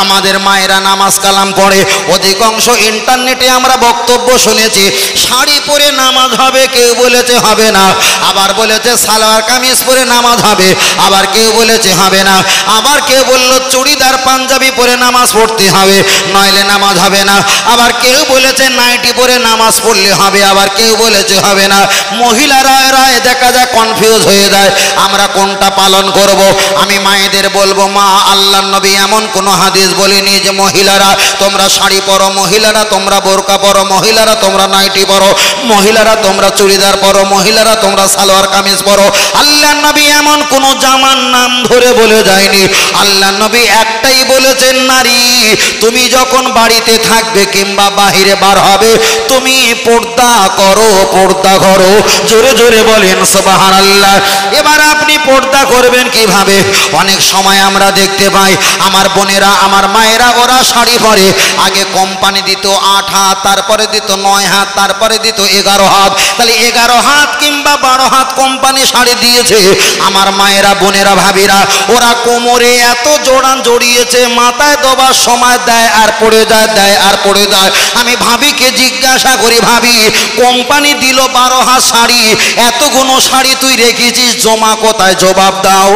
আমাদের মায়েরা নামাজ কালাম পড়ে, অধিকাংশ ইন্টারনেটে আমরা বক্তব্য শুনেছি শাড়ি পরে নামাজ হবে, কেউ বলেছে হবে না, আবার বলেছে সালোয়ার কামিজ পরে নামাজ হবে, আবার কেউ বলেছে হবে না, আবার কেউ বলল চুড়িদার পাঞ্জাবি পরে নামাজ পড়তে হবে নইলে নামাজ হবে না, আবার কেউ বলেছে নাইটি পরে নামাজ পড়লে হবে, আবার কেউ বলেছে হবে না। মহিলারা রায় দেখা যায় কনফিউজ হয়ে যায়, আমরা কোনটা পালন করব? আমি মায়েদের বলবো, মা আল্লাহর নবী এমন কোনো হাদিস বলেনি যে মহিলারা তোমরা শাড়ি পরো, মহিলারা তোমরা বোরকা পরো, মহিলারা তোমরা নাইটি পরো, মহিলারা তোমরা চুড়িদার পরো, মহিলারা তোমরা সালোয়ার কামিজ পরো। আল্লাহর নবী এমন কোনো জামার নাম ধরে বলে যায়নি। আল্লাহর নবী একটাই বলেছেন, নারী তুমি যখন বাড়িতে থাকবে কিংবা বাহিরে বার হবে তুমি পর্দা করো, পর্দা করো। জোরে জোরে বলেন সুবহানাল্লাহ। এবার আপনি পর্দা করবেন কিভাবে? অনেক সময় আমরা দেখতে পাই আমার বোনেরা, আমার মায়েরা ওরা শাড়ি পরে, আগে কোম্পানি দিত 8 হাত, তারপরে দিত 9 হাত, তারপরে দিত 11 হাত, তাহলে 11 হাত কিংবা 12 হাত কোম্পানি শাড়ি দিয়েছে। আমার মায়েরা, বোনেরা, ভাবিরা ওরা কোমরে এত জোড়ান জড়িয়েছে, মাথায় দেবার সময় দেয় আর পড়ে যায়, দেয় আর পড়ে যায়। আমি ভাবিকে জিজ্ঞাসা করি, ভাবি কোম্পানি দিল 12 হাত শাড়ি, এতগুলো শাড়ি তুই রেখেছিস জমা কোথায়? জবাব দাও।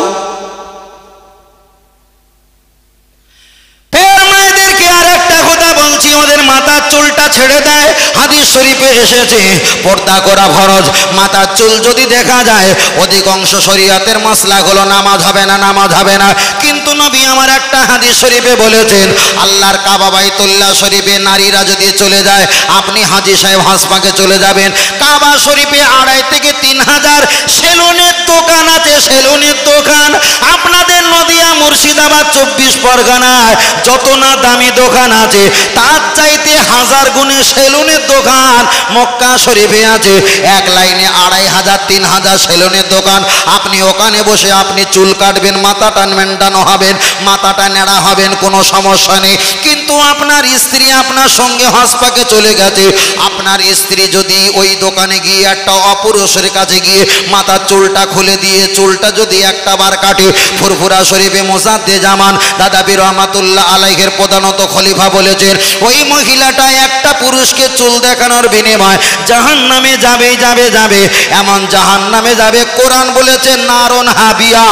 ওদের মাথার চুলটা ছেড়ে দেয়, হাদিস শরীফে এসেছে পর্দা করা ফরজ। মাথার চুল যদি দেখা যায়, অধিকাংশ শরীয়তের মাসলা হলো নামাজ হবে না, নামাজ হবে না। কিন্তু নবী আমার একটা হাদিস শরীফে বলেছেন, আল্লাহর কাবা বাইতুল্লাহ শরীফে নারীরা যদি চলে যায়, আপনি হাজী সাহেব হাসপাকে চলে যাবেন, কাবা শরীফে 2.5 থেকে 3 হাজার সেলুনের দোকান আছে, সেলুনের দোকান। আপনাদের নদিয়া, মুর্শিদাবাদ, 24 পরগনায় যত না দামি দোকান আছে তার চাইতে 1000 গুণে সেলুনের দোকান মক্কা শরীফে আছে। এক লাইনে 2500 3000 সেলুনের দোকান। আপনি ওখানে বসে আপনি চুল কাটবেন, মাথাটা মেন্টানো হবেন, মাথাটা নেড়া হবেন, কোনো সমস্যা নেই। কিন্তু আপনার স্ত্রী আপনার সঙ্গে হাসপাকে চলে গেছে, আপনার স্ত্রী যদি ওই দোকানে গিয়ে একটা অপুরুষের কাছে গিয়ে মাথার চুলটা খুলে দিয়ে চুলটা যদি একটা বার কাটে, ফুরফুরা শরীফে মুসাদ্দে জামান দাদা পীর রহমাতুল্লাহ আলাইহির প্রধানত খলিফা বলেছেন, ওই মহিলাটা একটা পুরুষকে চুল দেখানোর বিনিময়ে জাহান্নামে যাবে, যাবে, যাবে, এমন জাহান্নামে যাবে। কোরআন বলেছে নারুন হাবিয়া,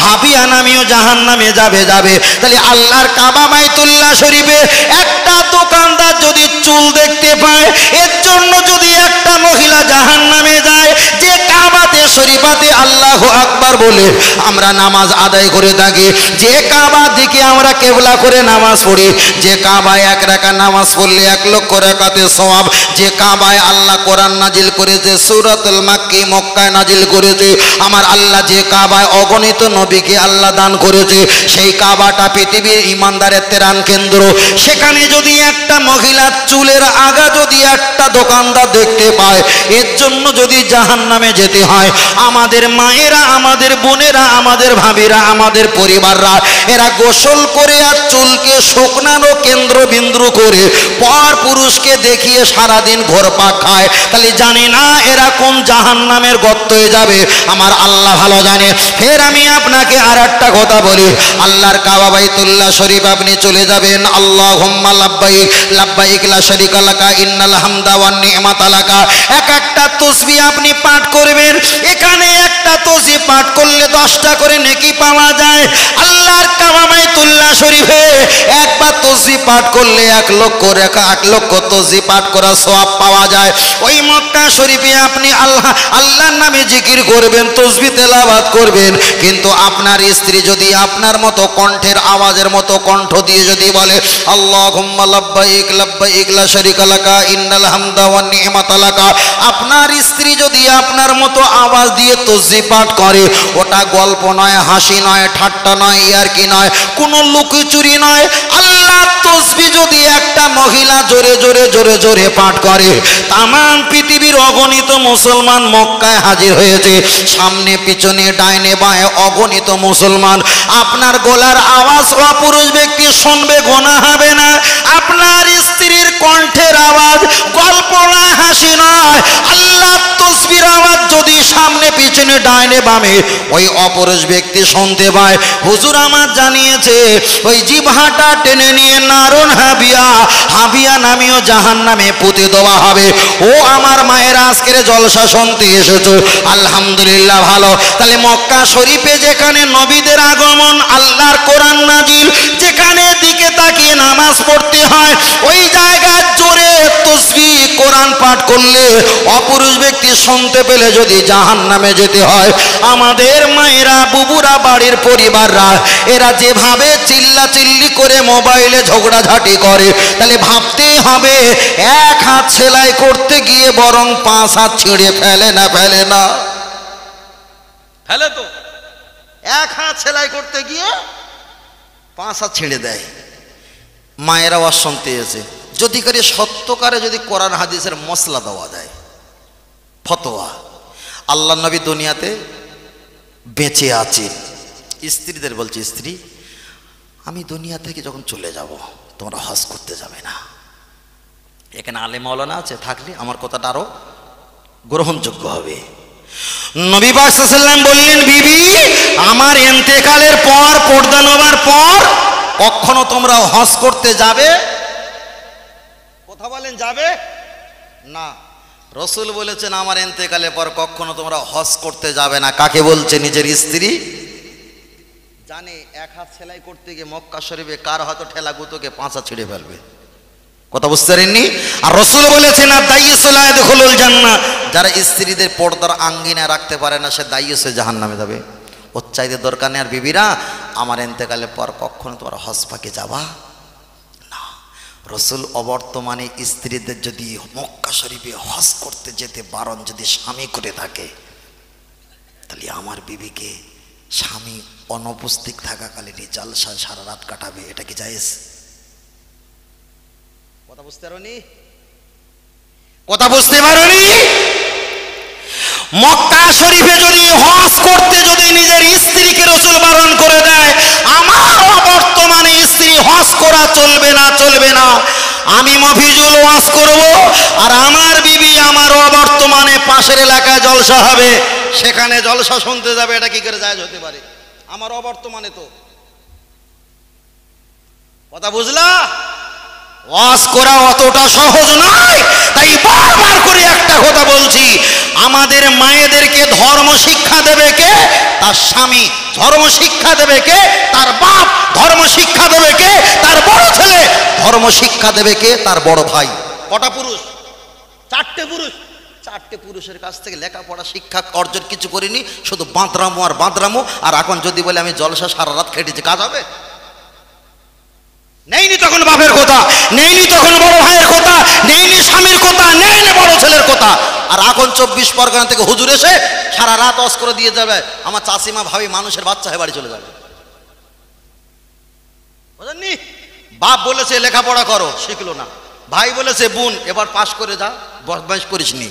হাবিয়া নামীয় জাহান্নামে যাবে, যাবে। তাহলে আল্লাহর কাবা বাইতুল্লাহ শরীফে একটা দোকানদার যদি চুল দেখতে পায়, এর জন্য যদি একটা মহিলা জাহান্নামে যায়, যে কাবাতে শরীফাতে আল্লাহু আকবার বলে আমরা নামাজ আদায় করে থাকি, যে কাবার দিকে আমরা কেবলা করে নামাজ পড়ি, যে কাবায় 1 রাকাত নামাজ পড়লে 1 লক্ষ রাকাতের সওয়াব, যে কাবায় আল্লাহ কোরআন নাজিল করেছে, সূরাতুল মাক্কি মক্কায় নাজিল করেছে আমার আল্লাহ, যে কাবায় অগণিত নবীকে আল্লাহ দান করেছে, সেই কাবাটা পৃথিবীর ইমানদারের ত্রাণ কেন্দ্র। সেখানে যদি একটা মহিলার চুলের আগা যদি একটা দোকানদার দেখতে পায়, এর জন্য যদি জাহান্নামে যেতে হয়, আমাদের মায়েরা, আমাদের বোনেরা, আমাদের ভাবিরা, আমাদের পরিবাররা এরা গোসল করে আর চুলকে শুকনানো কেন্দ্রবিন্দু করে পর পুরুষকে দেখিয়ে সারাদিন ঘোরপাক খায়, তাহলে জানি না এরা কোন জাহান্নামের গর্তে যাবে, আমার আল্লাহ ভালো জানে। ফের আমি আপনাকে আর একটা কথা বলি, আল্লাহর কাবা বাইতুল্লাহ শরীফ আপনি চলে যাবেন, আল্লাহুম্মা লাব্বাইক লাব্বাইক লা শারীকা লাকা ইন্নাল হামদা ওয়ান নি'মাতা লাকা, এক একটা তাসবিহ আপনি পাঠ করবেন। এখানে একটা তাসবিহ পাঠ করলে 10টা করে নেকি পাওয়া যায়। আল্লাহর কাবা বাইতুল্লাহ শরীফে একবার তাসবিহ পাঠ করলে 1 লক্ষ রেখা 1 লক্ষ তাসবিহ পাঠ করা সওয়াব পাওয়া যায়। ওই মক্কা শরীফে আপনি আল্লাহর নামে জিকির করবেন, তাসবিহ তেলাওয়াত করবেন, কিন্তু আপনার স্ত্রী যদি আপনার মতো কণ্ঠের আওয়াজের মতো কণ্ঠ দিয়ে যদি বলে আল্লাহুম্মা লাব্বাইক লাব্বাইক লা শারীকা লাকা ইন্নাল হামদা ওয়ান নি'মাতা লাকা, আপনার স্ত্রী যদি আপনার মতো আওয়াজ দিয়ে তাসবিহ পাঠ করে, ওটা গল্প নয়, হাসি নয়, ঠাট্টা নয়, ইয়ারকি নয়, কোনো লুকোচুরি নয়। আল্লাহ তাসবিহ যদি একটা মহিলা জোরে জোরে জোরে জোরে পাঠ করে। তাম পৃথিবীর অগণিত মুসলমান মক্কায় হাজির হয়েছে, সামনে পিছনে ডাইনে বাঁয়ে অগণিত মুসলমান। আপনার গলার আওয়াজ অপুরুষ ব্যক্তি শুনবে, গোনা হবে না। আপনার স্ত্রীর কণ্ঠের আওয়াজ গল্প নয়, হাসি নয়, আল্লাহ তসবির আওয়াজ যদি সামনে পিছনে ডাইনে বামে ওই অপুরুষ ব্যক্তি শুনতে পায়, হুজুর আমার জানিয়েছে ওই জিহ্বাটা টেনে নিয়ে নারুন হাবিয়া, হাবিয়া নামিও জাহান্নামে পুঁতে দেওয়া হবে। ও আমার মায়েরা, আজকের জলসা শুনতে এসেছো, আলহামদুলিল্লাহ ভালো। তাহলে মক্কা শরীফে যেখানে নবীদের আগমন, আল্লাহর কোরআন নাজিল, যেখানে দিকে তাকিয়ে নামাজ পড়তে হয়, ওই জায়গায় জোরে তাসবিহ কোরআন পাঠ করলে অপুরুষ ব্যক্তি শুনতে পেলে যদি জাহান্নামে যেতে হয়, আমাদের মায়েরা বুবুরা বাড়ির পরিবাররা এরা যেভাবে চিল্লাচিল্লি করে মোবাইলে ঝগড়াঝাটি করে, তাহলে ভাবতেই হবে এক হাত সেলাই করতে গিয়ে বরং 5 হাত ছিঁড়ে ফেলে না, ফেলে না, ফেলে তো। এক হাত সেলাই করতে গিয়ে 5 হাত ছিঁড়ে দেয়। মায়েরা ওয়াজ শুনতে এসে যদি করে সত্যকারে যদি কোরআন হাদিসের মশলা দেওয়া যায়, ফতোয়া। আল্লাহ নবী দুনিয়াতে বেঁচে আছে, স্ত্রীদের বলছে, স্ত্রী আমি দুনিয়া থেকে যখন চলে যাব তোমরা হজ করতে যাবে না। এখানে আলেম মাওলানা আছে, থাকলে আমার কথাটা আরো গ্রহণযোগ্য হবে। নবী পাক সাল্লাল্লাহু আলাইহি ওয়াসাল্লাম বললেন, বিবি আমার ইন্তেকালের পর, পর্দা নেওয়ার পর কখনো তোমরা হজ করতে যাবে? কথা বলেন, যাবে না। রসুল বলেছেন আমার ইন্তেকালের পর কখনো তোমরা হজ করতে যাবে না। কাকে বলছে? নিজের স্ত্রী। জানে এক হাত সেলাই করতে গিয়ে মক্কা শরীফে কার হয়তো ঠেলা গুতোকে 5 হাত ছিঁড়ে ফেলবে। কথা বুঝতে পারেননি? আর রসুল বলেছেন আর দাইয়ুস লা ইয়াদখুলুল জান্নাহ, যারা স্ত্রীদের পর্দার আঙ্গিনায় রাখতে পারে না সে দাইয়ুসে জাহান্নামে যাবে। ওর চাইতে দরকার নেই। আর বিবিরা আমার ইন্তেকালের পর কখনো তোমরা হজ পাকে যাবা না। রসুল অবর্তমানে স্ত্রীদের যদি মক্কা শরীফে হজ করতে যেতে বারণ যদি স্বামী করে থাকে, তাহলে আমার বিবিকে স্বামী অনুপস্থিত থাকাকালীন জালসা সারা রাত কাটাবে, এটা কি জায়েজ? কথা বুঝতে পারোনি? কথা বুঝতে পারোনি? মক্কা শরীফে যদি হজ করতে যদি নিজের স্ত্রীকে রসুল বারণ করে দেয়, আমার বর্তমানে স্ত্রী হজ করা চলবে না, চলবে না। আমি মফিজুল ওয়াজ করব আর আমার বিবি আমার বর্তমানে পাশের এলাকায় জলসা হবে, সেখানে জলসা শুনতে যাবে, এটা কি করে জায়েজ হতে পারে? আমার অবর্তমানে তো। কথা বুঝলা? ওয়াজ করা অতটা সহজ নয়। তাই বারবার করে একটা কথা বলছি, আমাদের মায়েদেরকে ধর্ম শিক্ষা দেবে কে? তার স্বামী। ধর্ম শিক্ষা দেবে কে? তার বাপ। ধর্ম শিক্ষা দেবে কে? তার বড় ছেলে। ধর্ম শিক্ষা দেবে কে? তার বড় ভাই। কটা পুরুষ? 4টে পুরুষ। 4টে পুরুষের কাছ থেকে লেখাপড়া শিক্ষা অর্জন কিছু করিনি, শুধু বাঁদরামো আর বাঁদরামো। আর এখন যদি বলে আমি জলসা সারা রাত খেটেছি, কাজ হবে? নেইনি তখন বাপের কথা, নেইনি তখন বড় ভাইয়ের কথা, নেইনি স্বামীর কথা, নেইনি বড় ছেলের কথা। আর এখন 24 পরগনা থেকে হুজুর এসে সারা রাত ওয়াজ করে দিয়ে যাবে, আমার চাষিমা ভাবি মানুষের বাচ্চা হয়ে বাড়ি চলে যাবে। বুঝেননি? বাপ বলেছে লেখাপড়া করো, শিখলো না। ভাই বলেছে বোন এবার পাশ করে যা, বদমাইশ করিস নি,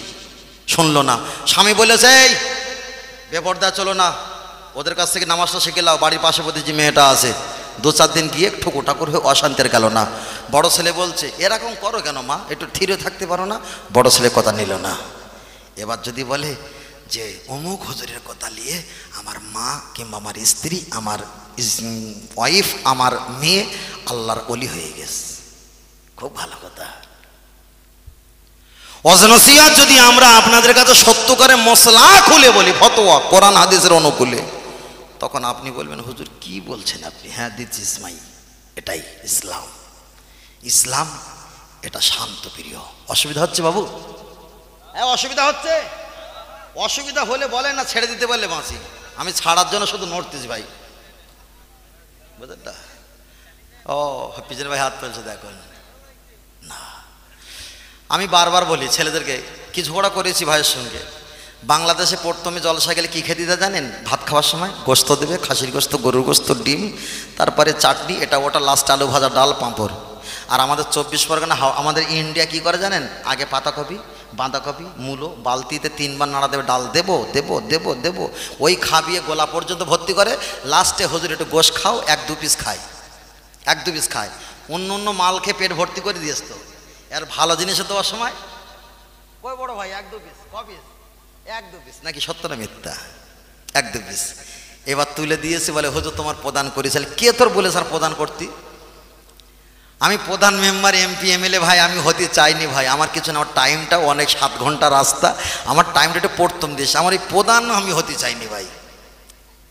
শুনলো না। স্বামী বলেছে এই বেপরদা চলো না, ওদের কাছ থেকে নামাজটা শিখে নাও, বাড়ির পাশে প্রতি যে মেয়েটা আছে, 2-4 দিন গিয়ে ঠুকুটা করে অশান্তির গেল না। বড় ছেলে বলছে এরকম করো কেন মা, একটু থিরে থাকতে পারো না? বড় ছেলে কথা নিল না। এবার যদি বলে যে অমুক হুজুরের কথা নিয়ে আমার মা কিংবা আমার স্ত্রী, আমার ওয়াইফ, আমার মেয়ে আল্লাহর ওলি হয়ে গেছে, খুব ভালো কথা। ওয়াজ-নসিহত যদি আমরা আপনাদের কাছে সত্যকারে মশলা খুলে বলি, ফতোয়া কোরআন হাদিসের অনুকূলে, তখন আপনি বলবেন হুজুর কি বলছেন আপনি? হ্যাঁ, দিস ইজ মাই, এটাই ইসলাম। ইসলাম এটা শান্ত প্রিয়। অসুবিধা হচ্ছে বাবু? হ্যাঁ অসুবিধা হচ্ছে। অসুবিধা হলে বলেন না, ছেড়ে দিতে পারলে বাঁচি। আমি ছাড়ার জন্য শুধু নড়তেছি ভাই, বুঝলেন না? ও পিছনে ভাই হাত ফেলছে দেখুন না। আমি বারবার বলি ছেলেদেরকে, কি ঝগড়া করেছি ভাইয়ের সঙ্গে। বাংলাদেশে প্রথমে জলসা গেলে কী খেতে দেয় জানেন? ভাত খাওয়ার সময় গোস্ত দেবে, খাসির গোস্ত, গরুর গোস্ত, ডিম, তারপরে চাটনি, এটা ওটা, লাস্ট আলু ভাজা, ডাল, পাঁপড়। আর আমাদের 24 পরগনা আমাদের ইন্ডিয়া কি করে জানেন, আগে পাতাকপি বাঁধাকপি মূলো বালতিতে 3 বার নাড়া দেবে, ডাল দেবো দেবো দেবো দেবো, ওই খাবিয়ে গোলা পর্যন্ত ভর্তি করে, লাস্টে হুজুর একটু গোশ খাও, 1-2 পিস খায়, 1-2 পিস খায়, অন্য অন্য মাল খেয়ে পেট ভর্তি করে দিয়েছ। তো আর ভালো জিনিসে দেওয়ার সময় কই বড় ভাই 1-2 পিস, ক পিস, 1-2 পিস নাকি সত্য না মিথ্যা, 1-2 পিস। এবার তুলে দিয়েছে, বলে হুজুর তোমার প্রদান করেছিল। কে তোর বলে স্যার প্রদান করতি? আমি প্রধান মেম্বার এমপি এমএলএ ভাই আমি হতে চাইনি ভাই, আমার কিছু না, আমার টাইমটা অনেক 7 ঘন্টা রাস্তা, আমার টাইমটা একটু প্রথম দেশ, আমার এই প্রধান আমি হতে চাইনি ভাই।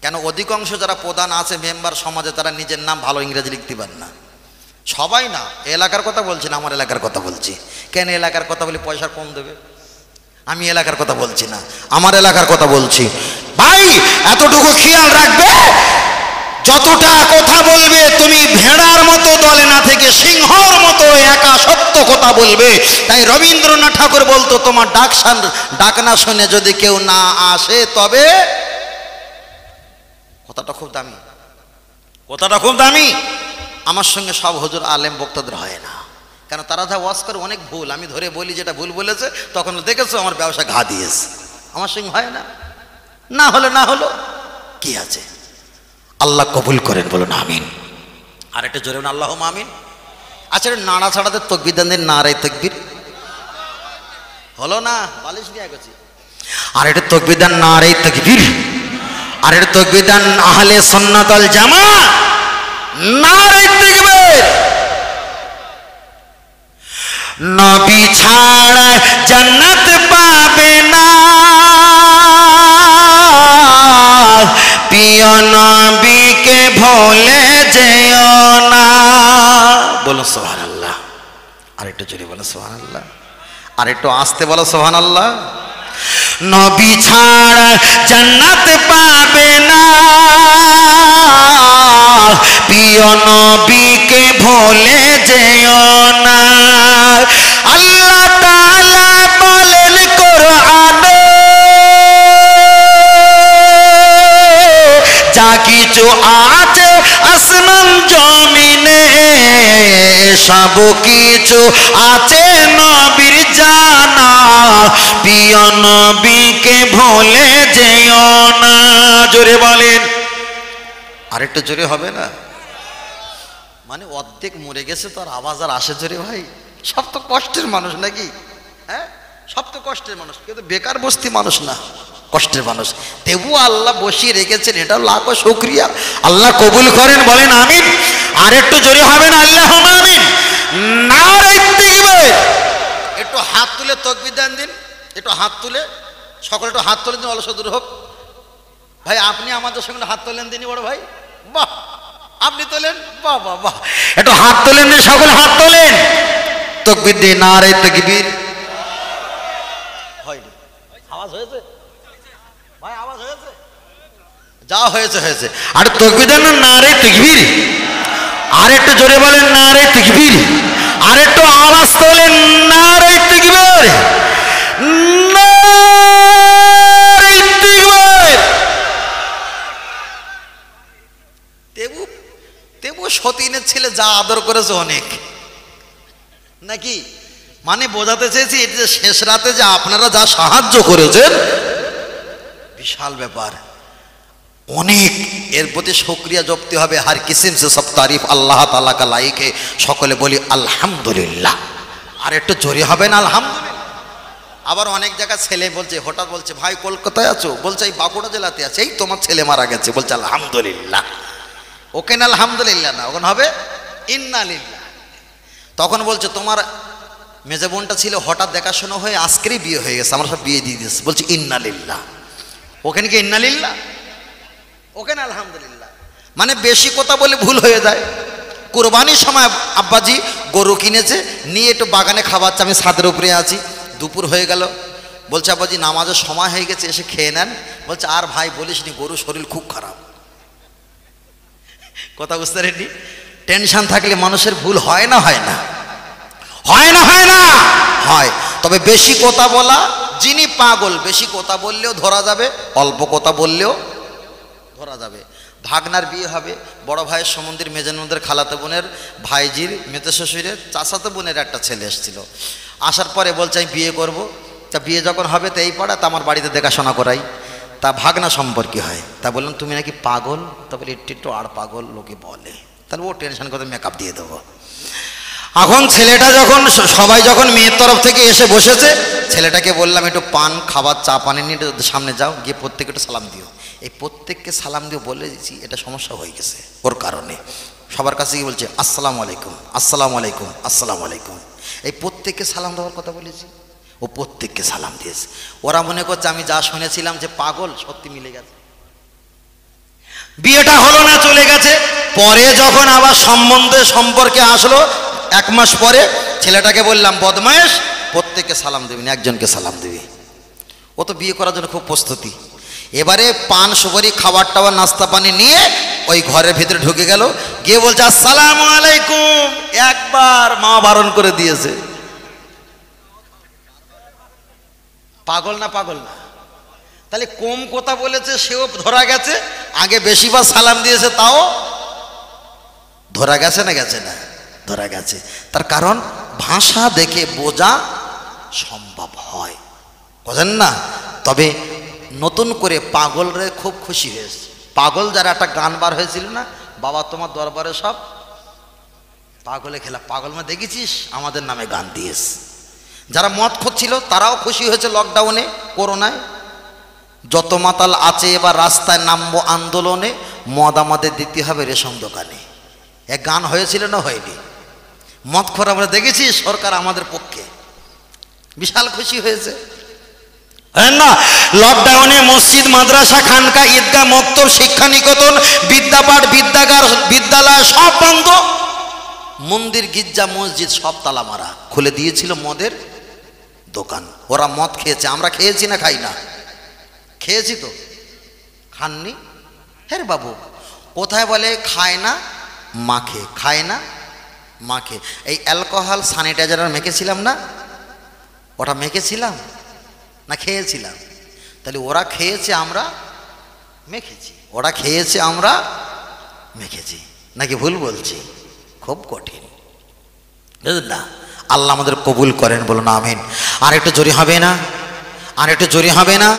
কেন অধিকাংশ যারা প্রধান আছে মেম্বার সমাজে তারা নিজের নাম ভালো ইংরেজি লিখতে পারে না, সবাই না, এলাকার কথা বলছি না, আমার এলাকার কথা বলছি। কেন এলাকার কথা বলি পয়সা কম দেবে, আমি এলাকার কথা বলছি না, আমার এলাকার কথা বলছি। ভাই এতটুকু খেয়াল রাখবে, যতটা কথা বলবে তুমি ভেড়ার মতো দলে না থেকে সিংহর মতো একা সত্য কথা বলবে। তাই রবীন্দ্রনাথ ঠাকুর বলতো, তোমার ডাক না শুনে যদি কেউ না আসে তবে, কথাটা খুব দামি, কথাটা খুব দামি। আমার সঙ্গে সব হুজুর আলেম বক্তাদের হয় না, কেন তারা যা ওয়াজ করে অনেক ভুল, আমি ধরে বলি যেটা ভুল বলেছে, তখন দেখেছো আমার ব্যবসা ঘা দিয়েছে, আমার সঙ্গে হয় না। না হলে না হলো কি আছে, আল্লাহ কবুল করেন, বলুন আমিন। আর একটা জোরে বলুন আল্লাহুম্মা আমিন। আচ্ছা নাড়া ছাড়াতে তাকবীর দেন, নারে তাকবীর হলো না, বালিশ নিয়ে গেছি। আর এটা তাকবীর দেন, নারে তাকবীর। আর এটা তাকবীর দেন আহলে সুন্নাত ওয়াল জামাত, নারে তাকবীর। নবী ছাড়া জান্নাত পাবে না, প্রিয় নবীকে ভুলে যেও না। বলো সুবহানাল্লাহ, আরেকটু জোরে বলো সুবহানাল্লাহ, আরেকটু আস্তে বলো সুবহানাল্লাহ। নবী ছাড়া জান্নাত পাবে না, প্রিয় নবীকে ভুলে যেও না। আল্লাহ তাআলা বলেন কোরআনে, যা কিছু আছে আসমান জমিনে সব কিছু আছে নবীর জানা, প্রিয় নবীকে ভুলে যেও না। জোরে বলেন, আরেকটু জোরে হবে না? মানে অর্ধেক মরে গেছে তো আর আওয়াজ আর আসে জোরে? ভাই সব তো কষ্টের মানুষ নাকি, হ্যাঁ সব তো কষ্টের মানুষ, কিন্তু বেকার বস্তি মানুষ না, কষ্টের মানুষ। তবু আল্লাহ বসিয়ে রেখেছেন, এটা লাখো শুকরিয়া, আল্লাহ কবুল করেন, বলেন আমিন। আর একটু জোরে হবে না? আল্লাহুম্মা আমিন। নারে তাকবীর। একটু হাত তুলে তাকবীর দেন দিন, একটু হাত তুলে, সকলে একটু হাত তুলে দিন, অলস দূর হোক। ভাই আপনি আমাদের সঙ্গে হাত তোলেন দিনই বড় ভাই, বাহ আপনি তোলেন, বাহ বাহ বাহ, একটু হাত তোলেন দিন, সকলে হাত তোলেন, তাকবীর দিন, নারে তাকবীর। হয়নি, আওয়াজ হয়েছে ভাই, আওয়াজ হয়েছে, যা হয়েছে হয়েছে। আর তাকবীর দেন, নারে তাকবীর। আর একটু জোরে বলেন, নারে তাকবীর। আর একটু আওয়াজ তোলেন, নারে তাকবীর, নারে তাকবীর। তেবু সতীনের ছেলে যা আদর করেছে অনেক নাকি, মানে বোঝাতে চেয়েছি এই যে শেষ রাতে যে আপনারা যা সাহায্য করেছেন বিশাল ব্যাপার, অনেক, এর প্রতি শুকরিয়া জপতে হবে। হার কিসিম সে সব তারিফ আল্লাহ তাআলা কা লাইক হে, সকলে বলি আলহামদুলিল্লাহ। আর একটু জোরে হবে না? আলহামদুলিল্লাহ। আবার অনেক জায়গায় ছেলে বলছে, হঠাৎ বলছে ভাই কলকাতায় আছো, বলছে এই বাঁকুড়া জেলাতে আছে, এই তোমার ছেলে মারা গেছে, বলছে আলহামদুলিল্লাহ। ওখানে আলহামদুলিল্লাহ না, ওখানে হবে ইন্না লিল্লাহ। তখন বলছে তোমার মেজে বোনটা ছিল হঠাৎ দেখাশোনা হয়ে আজকেরই বিয়ে হয়ে গেছে, আমরা সব বিয়ে দিয়ে দিয়েছে, বলছে ইন্না লিল্লাহ। ওখানে কি ইন্না লিল্লাহ, ওখানে আলহামদুলিল্লাহ। মানে বেশি কথা বলে ভুল হয়ে যায়। কুরবানির সময় আব্বাজি গরু কিনেছে, নিয়ে একটু বাগানে খাওয়াচ্ছে, আমি ছাদের উপরে আছি, দুপুর হয়ে গেল, বলছে আব্বাজি নামাজের সময় হয়ে গেছে, এসে খেয়ে নেন। বলছে আর ভাই বলিস নি, গরু শরীর খুব খারাপ। কথা বুঝতে পারেননি? টেনশন থাকলে মানুষের ভুল হয় না, হয় না, হয় না, হয় না, হয়। তবে বেশি কথা বলা, যিনি পাগল বেশি কথা বললেও ধরা যাবে, অল্প কথা বললেও ধরা যাবে। ভাগনার বিয়ে হবে, বড় ভাইয়ের সম্বন্ধীর মেজনমদের খালাতো বোনের ভাইজির মেতে শ্বশুরের চাচাতো বোনের একটা ছেলে এসেছিল। আসার পরে বলছে আমি বিয়ে করব। তা বিয়ে যখন হবে তো এই পাড়া, তা আমার বাড়িতে দেখাশোনা করাই, তা ভাগনা সম্পর্কে হয়। তা বললাম তুমি নাকি পাগল? তা বলে একটু আর পাগল লোকে বলে। তাহলে ও টেনশন করে মেকআপ দিয়ে দেবো। এখন ছেলেটা যখন সবাই যখন মেয়ের তরফ থেকে এসে বসেছে, ছেলেটাকে বললাম একটু পান খাবার চা পানি নিয়ে সামনে যাও, গিয়ে প্রত্যেকে একটু সালাম দিও। এই প্রত্যেককে সালাম দিয়ে বলে দিয়েছি, এটা সমস্যা হয়ে গেছে ওর কারণে। সবার কাছে গিয়ে বলছে আসসালামু আলাইকুম, আসসালামু আলাইকুম, আসসালামু আলাইকুম। এই প্রত্যেককে সালাম দেওয়ার কথা বলেছি, ও প্রত্যেককে সালাম দিয়েছে। ওরা মনে করছে আমি যা শুনেছিলাম যে পাগল, সত্যি মিলে গেছে। বিয়েটা হলো না, চলে গেছে। পরে যখন আবার সম্পর্কে আসলো 1 মাস পরে, ছেলেটাকে বললাম বদমায়েশ, প্রত্যেককে সালাম দিবি না, একজনকে সালাম দিবি। ও তো বিয়ে করার জন্য খুব প্রস্তুতি। এবারে পান সুপারি খাবার টাবার নাস্তা পানি নিয়ে ওই ঘরের ভিতরে ঢুকে গেল, গিয়ে বলছে আসসালামু আলাইকুম। একবার মা বারণ করে দিয়েছে। পাগল না? পাগল না? তাহলে কম কথা বলেছে সেও ধরা গেছে, আগে বেশিবার সালাম দিয়েছে তাও ধরা গেছে না? গেছে না? ধরা গেছে। তার কারণ ভাষা দেখে বোঝা সম্ভব হয়, বোঝেন না? তবে নতুন করে পাগলরে খুব খুশি হয়েছে। পাগল যারা একটা গান বার হয়েছিল না, বাবা তোমার দরবারে সব পাগলে খেলা, পাগল মা দেখেছিস আমাদের নামে গান দিয়েছে। যারা মদ খাচ্ছিল তারাও খুশি হয়েছে লকডাউনে, করোনায়। যত মাতাল আছে এবার রাস্তায় নামবো আন্দোলনে, মদ আমাদের দিতে হবে রেশন দোকানে। এক গান হয়েছিল না? হয়নি? মদ খোর আমরা দেখেছি, সরকার আমাদের পক্ষে, বিশাল খুশি হয়েছে না? লকডাউনে মসজিদ, মাদ্রাসা, খানকা, ঈদগাহ, মক্তব, শিক্ষা নিকেতন, বিদ্যাপাঠ, বিদ্যাগার, বিদ্যালয় সব বন্ধ। মন্দির, গির্জা, মসজিদ সব তালা মারা। খুলে দিয়েছিল মদের দোকান। ওরা মদ খেয়েছে, আমরা খেয়েছি না? খাই না? খেয়েছি তো। খাননি? হ্যাঁ বাবু, কোথায় বলে খায় না মাখে, খায় না মাখে। এই অ্যালকোহল স্যানিটাইজার মেখেছিলাম না? ওটা মেখেছিলাম না খেয়েছিলাম? তাহলে ওরা খেয়েছে, আমরা মেখেছি। ওরা খেয়েছে, আমরা মেখেছি। নাকি ভুল বলছি? খুব কঠিন, বুঝলেন না? আল্লাহ আমাদের কবুল করেন, বলুন আমিন। আর একটু জোরে হবে না? আর একটু জোরে হবে না?